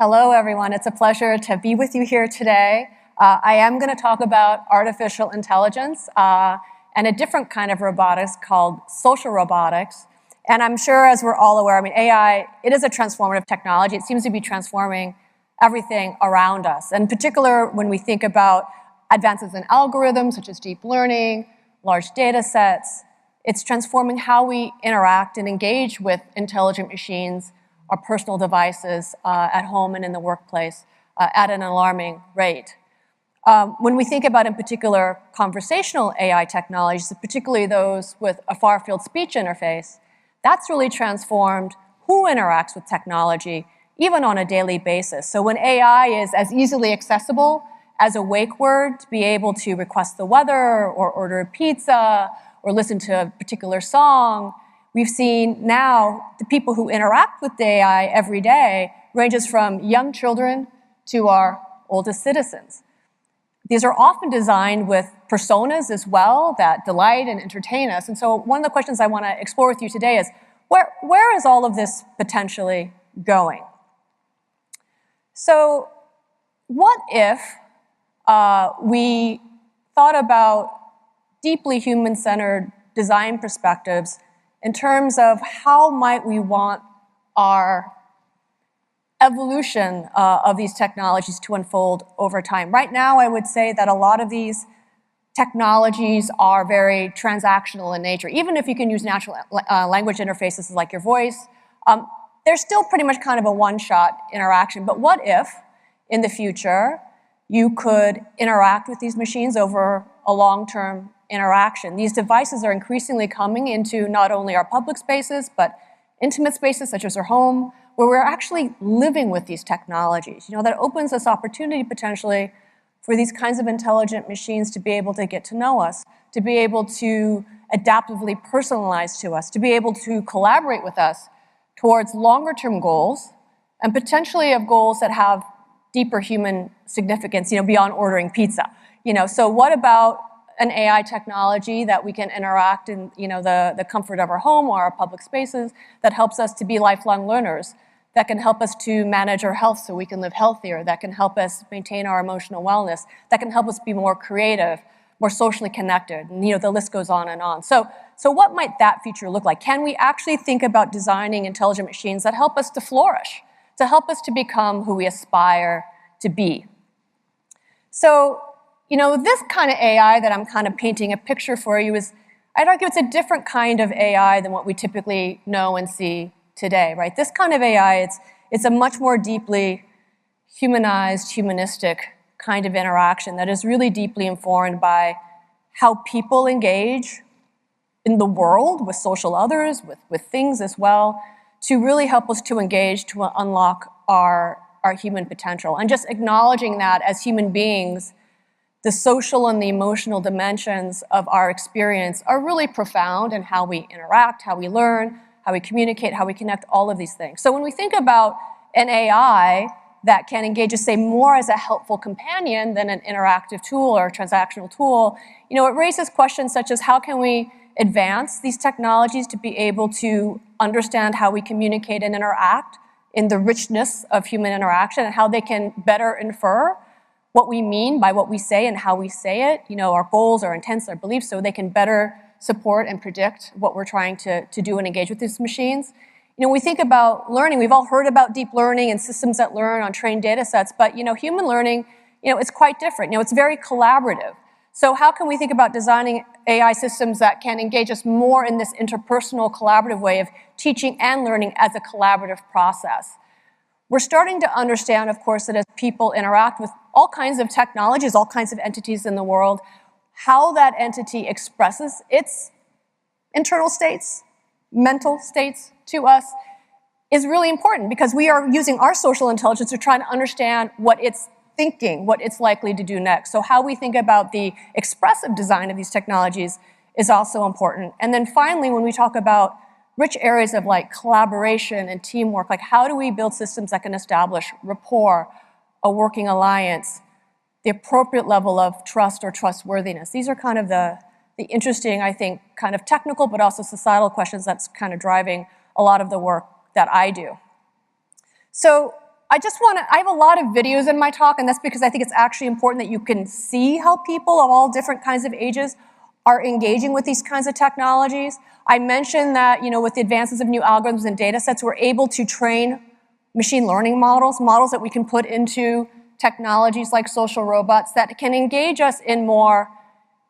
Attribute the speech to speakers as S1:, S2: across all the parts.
S1: Hello, everyone. It's a pleasure to be with you here today. I am going to talk about artificial intelligence and a different kind of robotics called social robotics. And I'm sure, as we're all aware, AI, it is a transformative technology. It seems to be transforming everything around us. And in particular, when we think about advances in algorithms, such as deep learning, large data sets, it's transforming how we interact and engage with intelligent machines, our personal devices at home and in the workplace at an alarming rate. When we think about, in particular, conversational AI technologies, particularly those with a far-field speech interface, that's really transformed who interacts with technology, even on a daily basis. So when AI is as easily accessible as a wake word to be able to request the weather or order a pizza or listen to a particular song, we've seen now the people who interact with the AI every day ranges from young children to our oldest citizens. These are often designed with personas as well that delight and entertain us. And so one of the questions I want to explore with you today is, where is all of this potentially going? So what if we thought about deeply human-centered design perspectives in terms of how might we want our evolution of these technologies to unfold over time. Right now, I would say that a lot of these technologies are very transactional in nature. Even if you can use natural language interfaces like your voice, they're still pretty much kind of a one-shot interaction. But what if, in the future, you could interact with these machines over a long-term interaction? These devices are increasingly coming into not only our public spaces, but intimate spaces such as our home, where we're actually living with these technologies. That opens this opportunity potentially for these kinds of intelligent machines to be able to get to know us, to be able to adaptively personalize to us, to be able to collaborate with us towards longer-term goals, and potentially of goals that have deeper human significance, beyond ordering pizza. So what about an AI technology that we can interact in the comfort of our home or our public spaces that helps us to be lifelong learners, that can help us to manage our health so we can live healthier, that can help us maintain our emotional wellness, that can help us be more creative, more socially connected, and the list goes on and on. So what might that future look like? Can we actually think about designing intelligent machines that help us to flourish, to help us to become who we aspire to be? So this kind of AI that I'm kind of painting a picture for you is, I'd argue it's a different kind of AI than what we typically know and see today, right? This kind of AI, it's a much more deeply humanized, humanistic kind of interaction that is really deeply informed by how people engage in the world with social others, with things as well, to really help us to engage, to unlock our human potential. And just acknowledging that as human beings, the social and the emotional dimensions of our experience are really profound in how we interact, how we learn, how we communicate, how we connect, all of these things. So when we think about an AI that can engage us, say, more as a helpful companion than an interactive tool or a transactional tool, it raises questions such as how can we advance these technologies to be able to understand how we communicate and interact in the richness of human interaction, and how they can better infer what we mean by what we say and how we say it, our goals, our intents, our beliefs, so they can better support and predict what we're trying to do and engage with these machines. We think about learning. We've all heard about deep learning and systems that learn on trained data sets, but human learning, it's quite different. It's very collaborative. So how can we think about designing AI systems that can engage us more in this interpersonal, collaborative way of teaching and learning as a collaborative process? We're starting to understand, of course, that as people interact with all kinds of technologies, all kinds of entities in the world, how that entity expresses its internal states, mental states to us is really important, because we are using our social intelligence to try to understand what it's thinking, what it's likely to do next. So how we think about the expressive design of these technologies is also important. And then finally, when we talk about rich areas of collaboration and teamwork, how do we build systems that can establish rapport, a working alliance, the appropriate level of trust or trustworthiness? These are kind of the interesting, I think, kind of technical but also societal questions that's kind of driving a lot of the work that I do. So I have a lot of videos in my talk, and that's because I think it's actually important that you can see how people of all different kinds of ages are engaging with these kinds of technologies. I mentioned that, with the advances of new algorithms and data sets, we're able to train machine learning models that we can put into technologies like social robots that can engage us in more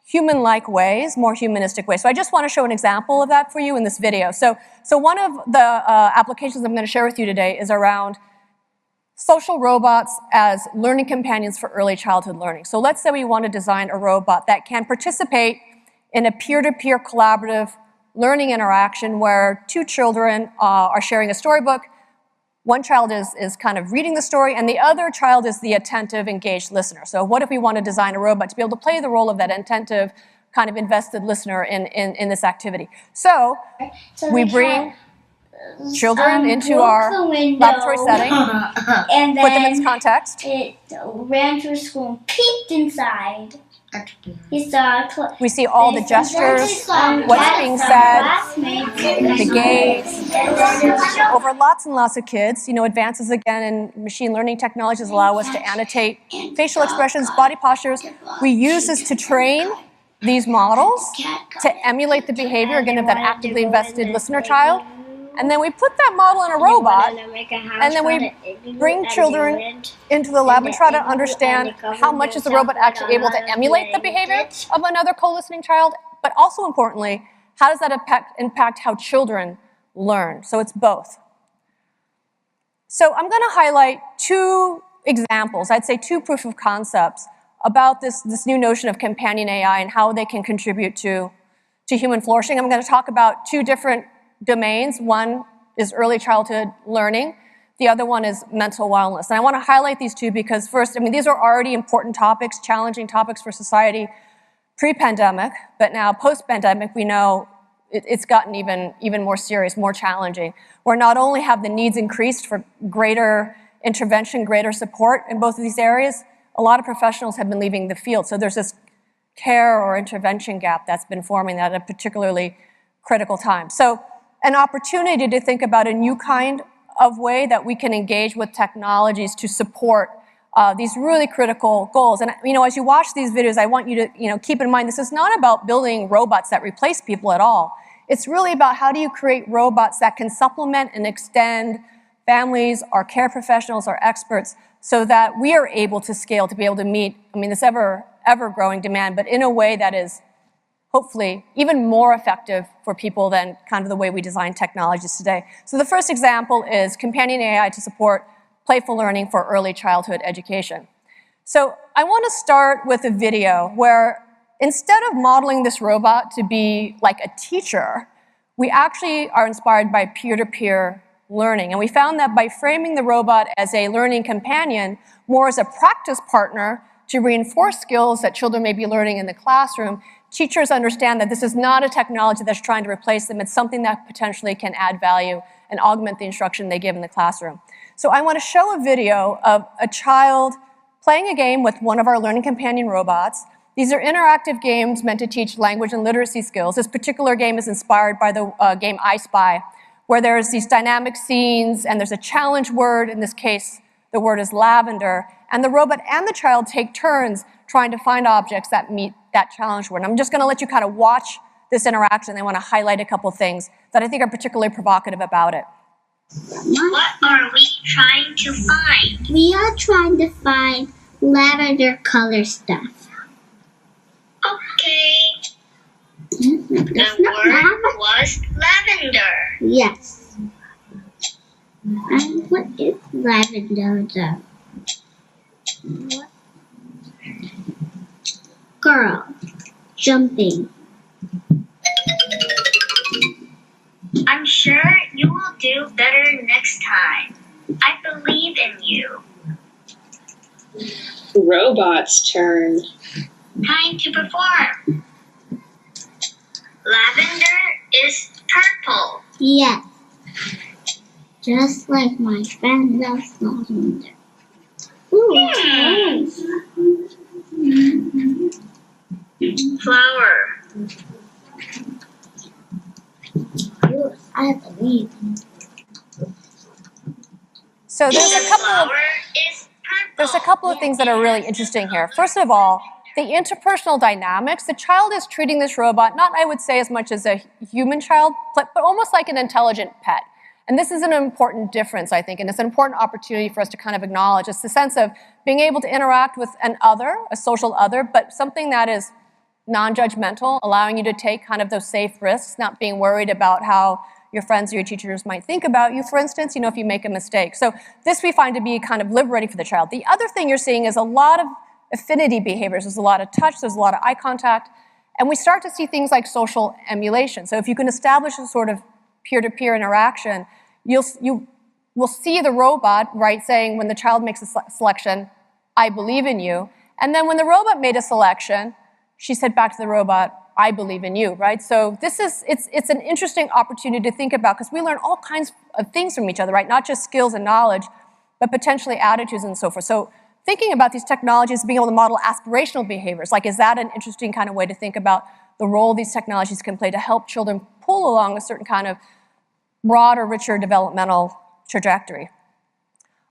S1: human-like ways, more humanistic ways. So I just want to show an example of that for you in this video. So one of the applications I'm going to share with you today is around social robots as learning companions for early childhood learning. So let's say we want to design a robot that can participate in a peer-to-peer collaborative learning interaction where two children are sharing a storybook. One child is kind of reading the story, and the other child is the attentive, engaged listener. So what if we want to design a robot to be able to play the role of that attentive, kind of invested listener in this activity? So we bring children into our laboratory setting,
S2: and then
S1: put them in this context.
S2: It ran through school and peeked inside.
S1: We see all the gestures, what's being said, the gaze. Over lots and lots of kids, advances again in machine learning technologies allow us to annotate facial expressions, body postures. We use this to train these models to emulate the behavior, again, of that actively invested listener child. And then we put that model in a robot, and then we bring children into the lab and try to understand how much is the robot actually able to emulate the behavior of another co-listening child, but also importantly, how does that impact how children learn? So it's both. So I'm going to highlight two examples, I'd say two proof of concepts about this new notion of companion AI and how they can contribute to human flourishing. I'm going to talk about two different domains. One is early childhood learning. The other one is mental wellness. And I want to highlight these two because first, these are already important topics, challenging topics for society pre-pandemic, but now post-pandemic, we know it's gotten even more serious, more challenging, where not only have the needs increased for greater intervention, greater support in both of these areas, a lot of professionals have been leaving the field. So there's this care or intervention gap that's been forming at a particularly critical time. So an opportunity to think about a new kind of way that we can engage with technologies to support these really critical goals. And as you watch these videos, I want you to keep in mind this is not about building robots that replace people at all. It's really about how do you create robots that can supplement and extend families, our care professionals, our experts, so that we are able to scale to be able to meet this ever growing demand, but in a way that is hopefully even more effective for people than kind of the way we design technologies today. So the first example is companion AI to support playful learning for early childhood education. So I want to start with a video where instead of modeling this robot to be like a teacher, we actually are inspired by peer-to-peer learning. And we found that by framing the robot as a learning companion, more as a practice partner to reinforce skills that children may be learning in the classroom, teachers understand that this is not a technology that's trying to replace them. It's something that potentially can add value and augment the instruction they give in the classroom. So I want to show a video of a child playing a game with one of our learning companion robots. These are interactive games meant to teach language and literacy skills. This particular game is inspired by the game I Spy, where there's these dynamic scenes and there's a challenge word. In this case, the word is lavender. And the robot and the child take turns trying to find objects that meet that challenge word. And I'm just going to let you kind of watch this interaction. I want to highlight a couple things that I think are particularly provocative about it.
S3: What are we trying to find?
S4: We are trying to find lavender color stuff.
S3: Okay. The word was lavender.
S4: Yes. And what is lavender though? What? Girl. Jumping.
S3: I'm sure you will do better next time. I believe in you.
S5: Robot's turn.
S3: Time to perform. Lavender is purple.
S4: Yes. Just like my friend loves lavender. Ooh, nice.
S3: Flower.
S4: I believe.
S1: So
S3: The flower is purple.
S1: there's a couple of things that are really interesting here. First of all, the interpersonal dynamics. The child is treating this robot, not I would say as much as a human child, but almost like an intelligent pet. And this is an important difference, I think, and it's an important opportunity for us to kind of acknowledge. It's the sense of being able to interact with an other, a social other, but something that is non-judgmental, allowing you to take kind of those safe risks, not being worried about how your friends or your teachers might think about you, for instance, if you make a mistake. So this we find to be kind of liberating for the child. The other thing you're seeing is a lot of affinity behaviors. There's a lot of touch, there's a lot of eye contact, and we start to see things like social emulation. So if you can establish a sort of peer-to-peer interaction, you will see the robot, right, saying when the child makes a selection, I believe in you. And then when the robot made a selection, she said back to the robot, I believe in you, right? So it's an interesting opportunity to think about because we learn all kinds of things from each other, right? Not just skills and knowledge, but potentially attitudes and so forth. So thinking about these technologies, being able to model aspirational behaviors, like is that an interesting kind of way to think about the role these technologies can play to help children pull along a certain kind of broader, richer developmental trajectory.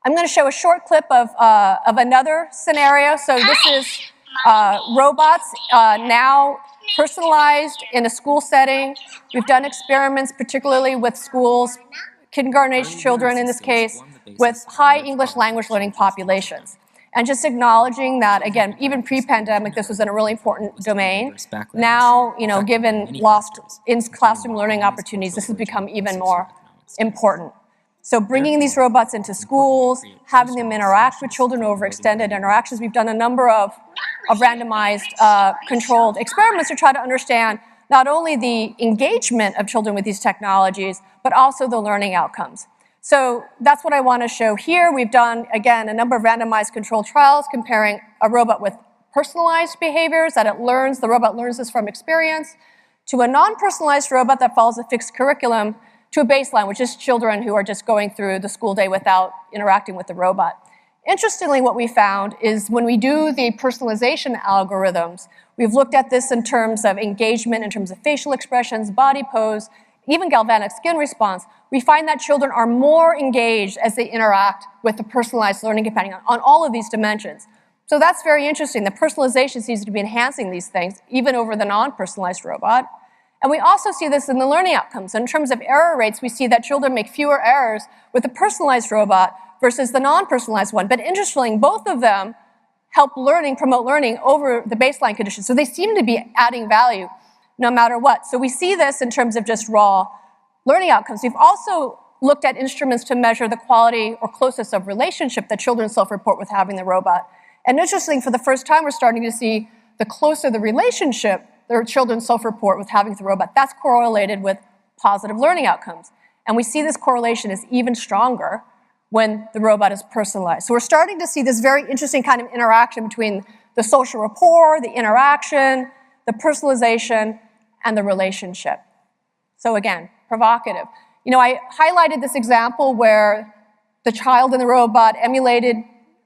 S1: I'm going to show a short clip of another scenario. So this is robots now personalized in a school setting. We've done experiments, particularly with schools, kindergarten-age children in this case, with high English language learning populations. And just acknowledging that, again, even pre-pandemic, this was in a really important domain. Now, given lost in-classroom learning opportunities, this has become even more important. So bringing these robots into schools, having them interact with children over extended interactions. We've done a number of randomized, controlled experiments to try to understand not only the engagement of children with these technologies, but also the learning outcomes. So that's what I want to show here. We've done, again, a number of randomized controlled trials comparing a robot with personalized behaviors that the robot learns this from experience, to a non-personalized robot that follows a fixed curriculum, to a baseline, which is children who are just going through the school day without interacting with the robot. Interestingly, what we found is when we do the personalization algorithms, we've looked at this in terms of engagement, in terms of facial expressions, body pose, even galvanic skin response. We find that children are more engaged as they interact with the personalized learning companion on all of these dimensions. So that's very interesting. The personalization seems to be enhancing these things, even over the non-personalized robot. And we also see this in the learning outcomes. In terms of error rates, we see that children make fewer errors with the personalized robot versus the non-personalized one. But interestingly, both of them help promote learning over the baseline conditions. So they seem to be adding value no matter what. So we see this in terms of just raw learning outcomes. We've also looked at instruments to measure the quality or closeness of relationship that children self-report with having the robot. And interestingly, for the first time, we're starting to see the closer the relationship their children self-report with having the robot, that's correlated with positive learning outcomes. And we see this correlation is even stronger when the robot is personalized. So we're starting to see this very interesting kind of interaction between the social rapport, the interaction, the personalization, and the relationship. So again, provocative. I highlighted this example where the child and the robot emulated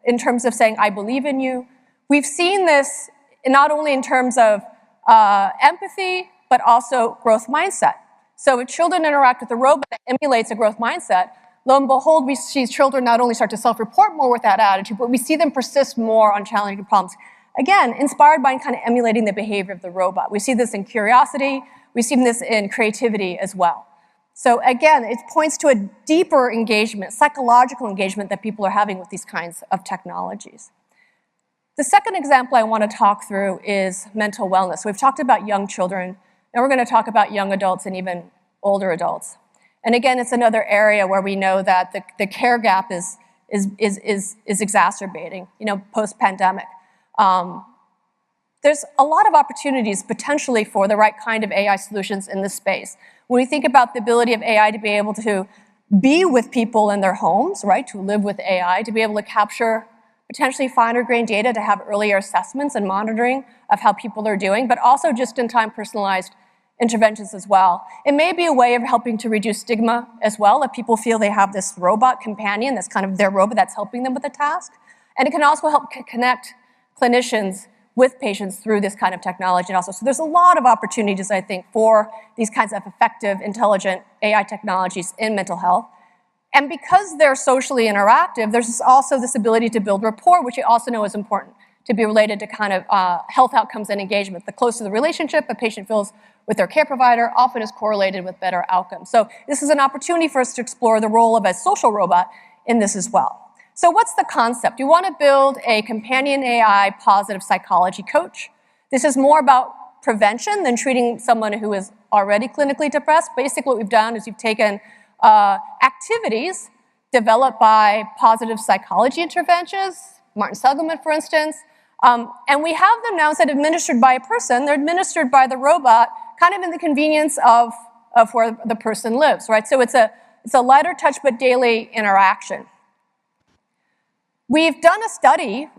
S1: in terms of saying, I believe in you. We've seen this not only in terms of empathy, but also growth mindset. So if children interact with a robot that emulates a growth mindset, lo and behold, we see children not only start to self-report more with that attitude, but we see them persist more on challenging problems. Again, inspired by kind of emulating the behavior of the robot. We see this in curiosity. We see this in creativity as well. So again, it points to a deeper engagement, psychological engagement that people are having with these kinds of technologies. The second example I want to talk through is mental wellness. So we've talked about young children. Now we're going to talk about young adults and even older adults. And again, it's another area where we know that the care gap is exacerbating, post-pandemic. There's a lot of opportunities potentially for the right kind of AI solutions in this space. When we think about the ability of AI to be able to be with people in their homes, right, to live with AI, to be able to capture potentially finer-grained data to have earlier assessments and monitoring of how people are doing, but also just-in-time personalized interventions as well. It may be a way of helping to reduce stigma as well, if people feel they have this robot companion that's kind of their robot that's helping them with a task. And it can also help connect clinicians with patients through this kind of technology and also. So there's a lot of opportunities, I think, for these kinds of effective, intelligent AI technologies in mental health. And because they're socially interactive, there's also this ability to build rapport, which you also know is important to be related to kind of health outcomes and engagement. The closer the relationship a patient feels with their care provider often is correlated with better outcomes. So this is an opportunity for us to explore the role of a social robot in this as well. So what's the concept? You want to build a companion AI positive psychology coach. This is more about prevention than treating someone who is already clinically depressed. Basically what we've done is we've taken activities developed by positive psychology interventions, Martin Seligman, for instance, and we have them now, instead of administered by a person, they're administered by the robot, kind of in the convenience of where the person lives, right? So it's a lighter touch but daily interaction. We've done a study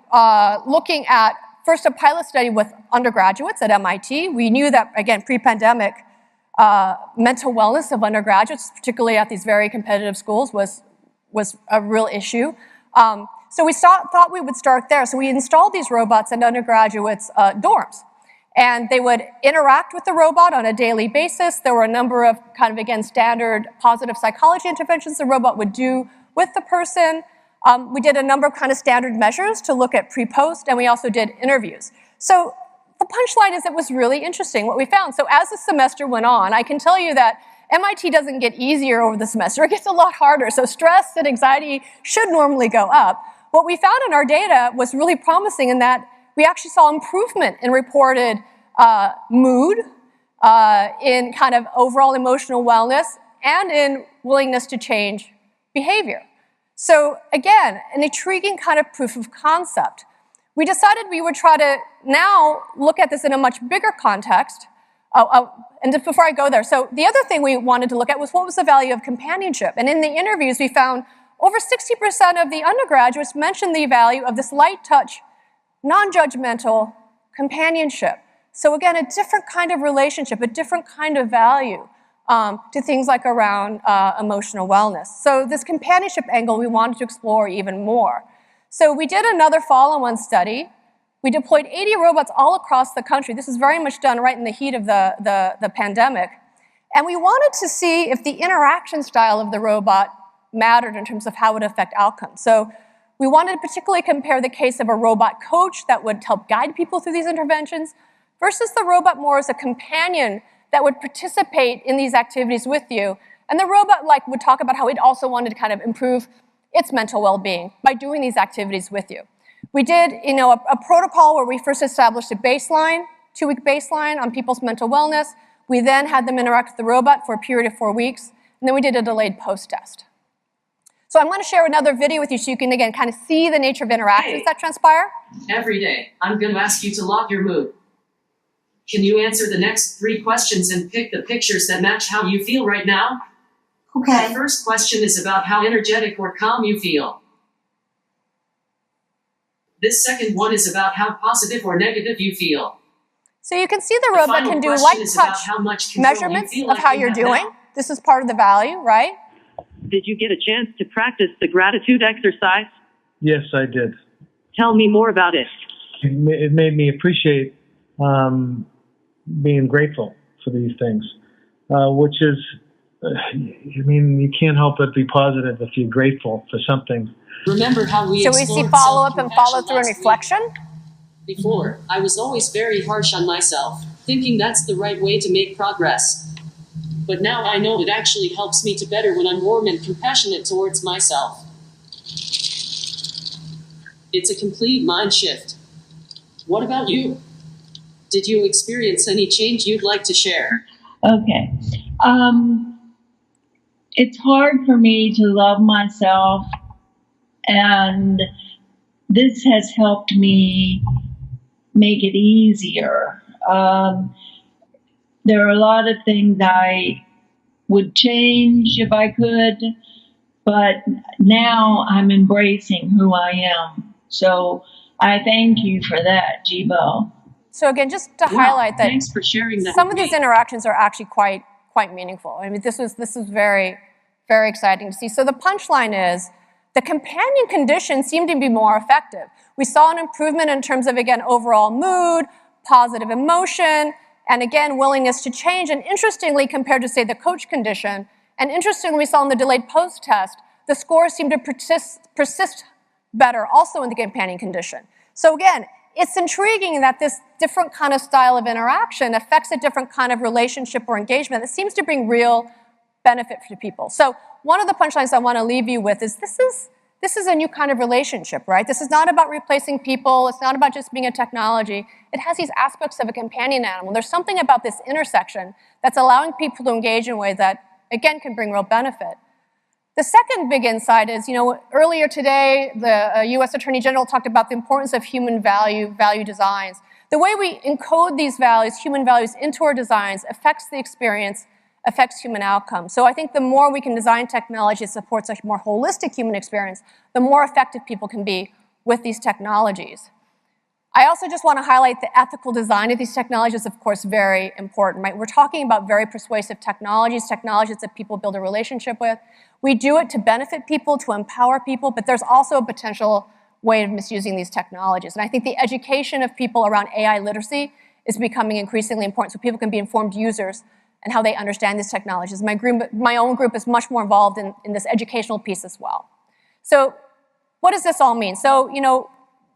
S1: looking at, first a pilot study with undergraduates at MIT. We knew that, again, pre-pandemic, mental wellness of undergraduates, particularly at these very competitive schools, was a real issue. So we thought we would start there. So we installed these robots in undergraduates' dorms. And they would interact with the robot on a daily basis. There were a number of kind of, again, standard positive psychology interventions the robot would do with the person. We did a number of kind of standard measures to look at pre-post, and we also did interviews. So the punchline is it was really interesting what we found. So as the semester went on, I can tell you that MIT doesn't get easier over the semester. It gets a lot harder. So stress and anxiety should normally go up. What we found in our data was really promising in that we actually saw improvement in reported mood, in kind of overall emotional wellness, and in willingness to change behavior. So again, an intriguing kind of proof of concept. We decided we would try to now look at this in a much bigger context. And just before I go there, so the other thing we wanted to look at was what was the value of companionship. And in the interviews, we found over 60% of the undergraduates mentioned the value of this light touch, non-judgmental companionship. So again, a different kind of relationship, a different kind of value to things like around emotional wellness. So this companionship angle we wanted to explore even more. So we did another follow-on study. We deployed 80 robots all across the country. This is very much done right in the heat of the pandemic. And we wanted to see if the interaction style of the robot mattered in terms of how it would affect outcomes. So we wanted to particularly compare the case of a robot coach that would help guide people through these interventions versus the robot more as a companion that would participate in these activities with you. And the robot would talk about how it also wanted to kind of improve its mental well-being by doing these activities with you. We did a protocol where we first established a baseline, 2-week baseline on people's mental wellness. We then had them interact with the robot for a period of 4 weeks, and then we did a delayed post-test. So I'm going to share another video with you so you can, again, kind of see the nature of interactions that transpire.
S6: Every day, I'm going to ask you to log your mood. Can you answer the next 3 questions and pick the pictures that match how you feel right now?
S2: Okay.
S6: The first question is about how energetic or calm you feel. This second one is about how positive or negative you feel.
S1: So you can see the robot can do light touch measurements of how you're doing. This is part of the value, right?
S7: Did you get a chance to practice the gratitude exercise?
S8: Yes, I did.
S7: Tell me more about it.
S8: It made me appreciate being grateful for these things, which is, you can't help but be positive if you're grateful for something.
S6: Remember how we
S1: So we see follow-up and follow-through and reflection?
S6: Before, I was always very harsh on myself, thinking that's the right way to make progress. But now I know it actually helps me to better when I'm warm and compassionate towards myself. It's a complete mind shift. What about you? Did you experience any change you'd like to share?
S9: Okay. It's hard for me to love myself, and this has helped me make it easier. There are a lot of things I would change if I could, but now I'm embracing who I am. So I thank you for that, Jibo.
S1: So again, just to highlight that
S7: Thanks for sharing that.
S1: some of these interactions are actually quite meaningful. I mean, this was very, very exciting to see. So the punchline is the companion conditions seem to be more effective. We saw an improvement in terms of, again, overall mood, positive emotion, and again, willingness to change. And interestingly, compared to, say, the coach condition, and interestingly, we saw in the delayed post-test, the scores seem to persist better also in the companion condition. So again, it's intriguing that this different kind of style of interaction affects a different kind of relationship or engagement that seems to bring real benefit to people. So one of the punchlines I want to leave you with is this is a new kind of relationship, right? This is not about replacing people. It's not about just being a technology. It has these aspects of a companion animal. There's something about this intersection that's allowing people to engage in ways that, again, can bring real benefit. The second big insight is, earlier today, the US Attorney General talked about the importance of human value designs. The way we encode these values, human values, into our designs affects the experience, affects human outcomes. So I think the more we can design technology that supports a more holistic human experience, the more effective people can be with these technologies. I also just want to highlight the ethical design of these technologies, of course, very important, right? We're talking about very persuasive technologies that people build a relationship with. We do it to benefit people, to empower people, but there's also a potential way of misusing these technologies. And I think the education of people around AI literacy is becoming increasingly important so people can be informed users and how they understand these technologies. My own group is much more involved in this educational piece as well. So what does this all mean? So,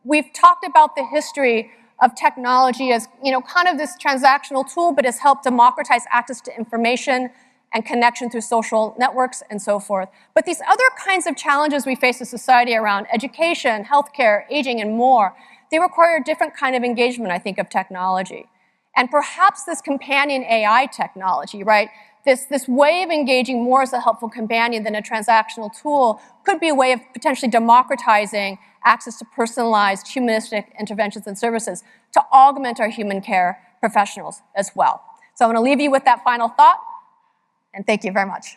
S1: we've talked about the history of technology as, kind of this transactional tool, but has helped democratize access to information and connection through social networks and so forth. But these other kinds of challenges we face as society around education, healthcare, aging, and more, they require a different kind of engagement, I think, of technology. And perhaps this companion AI technology, right, this way of engaging more as a helpful companion than a transactional tool could be a way of potentially democratizing access to personalized humanistic interventions and services to augment our human care professionals as well. So I want to leave you with that final thought, and thank you very much.